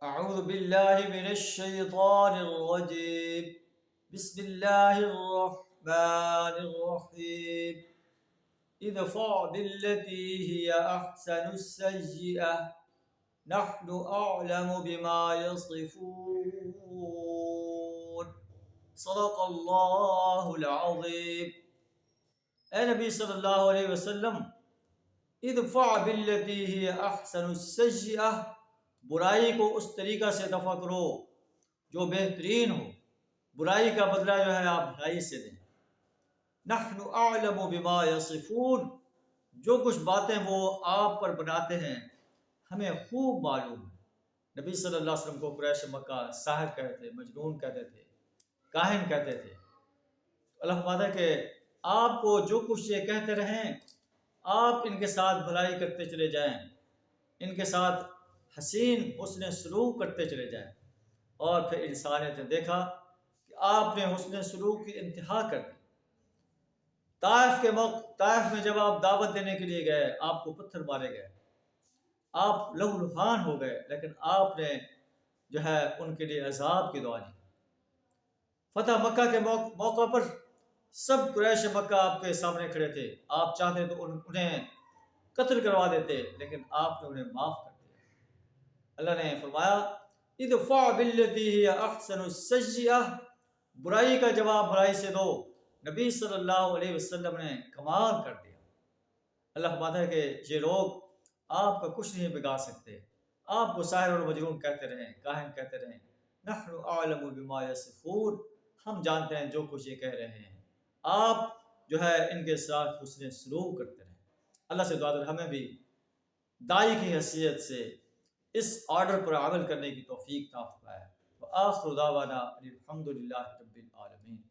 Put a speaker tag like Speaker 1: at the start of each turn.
Speaker 1: أعوذ بالله من الشيطان الرجيم. بسم الله الرحمن الرحيم. ادفع بالتي هي أحسن السيئة نحن أعلم بما يصفون. صدق اللہ العظیم. اے نبی صلی اللہ علیہ وسلم، ادفع بالتی ہی احسن السیئہ، برائی کو اس طریقہ سے دفع کرو جو بہترین ہو. برائی کا بدلہ جو ہے آپ بھلائی سے دیں. نحن اعلم بما یصفون، جو کچھ باتیں وہ آپ پر بناتے ہیں ہمیں خوب معلوم ہے. نبی صلی اللہ علیہ وسلم کو قریش مکہ ساحر کہتے تھے، مجنون کہتے تھے، کاہن کہتے تھے. اللہ فرماتا ہے کہ آپ کو جو کچھ یہ کہتے رہیں آپ ان کے ساتھ بھلائی کرتے چلے جائیں، ان کے ساتھ حسین حسن سلوک کرتے چلے جائیں. اور پھر انسانیت نے دیکھا کہ آپ نے حسن سلوک کی انتہا کر دی. طائف میں جب آپ دعوت دینے کے لیے گئے آپ کو پتھر مارے گئے، آپ لہو لہان ہو گئے، لیکن آپ نے جو ہے ان کے لیے عذاب کی دعا دی. فتح مکہ کے موقع پر سب قریش مکہ آپ کے سامنے کھڑے تھے، آپ چاہتے تو انہیں قتل کروا دیتے، لیکن آپ نے انہیں معاف کر دیا. اللہ نے فرمایا ادفع بالتی ہی احسن السیئہ، برائی کا جواب برائی سے دو. نبی صلی اللہ علیہ وسلم نے کمال کر دیا. اللہ فرماتا ہے کہ یہ لوگ آپ کا کچھ نہیں بگاڑ سکتے. آپ کو ساحر اور مجنون کہتے رہیں، کاہن کہتے رہیں. نحن اعلم بما یصفون، ہم جانتے ہیں جو کچھ یہ کہہ رہے ہیں. آپ جو ہے ان کے ساتھ حسن سلوک کرتے رہیں. اللہ سے دعا ہمیں بھی دائی کی حیثیت سے اس آرڈر پر عمل کرنے کی توفیق عطا فرمائے. وآخر دعوانا الحمد للہ رب العالمین.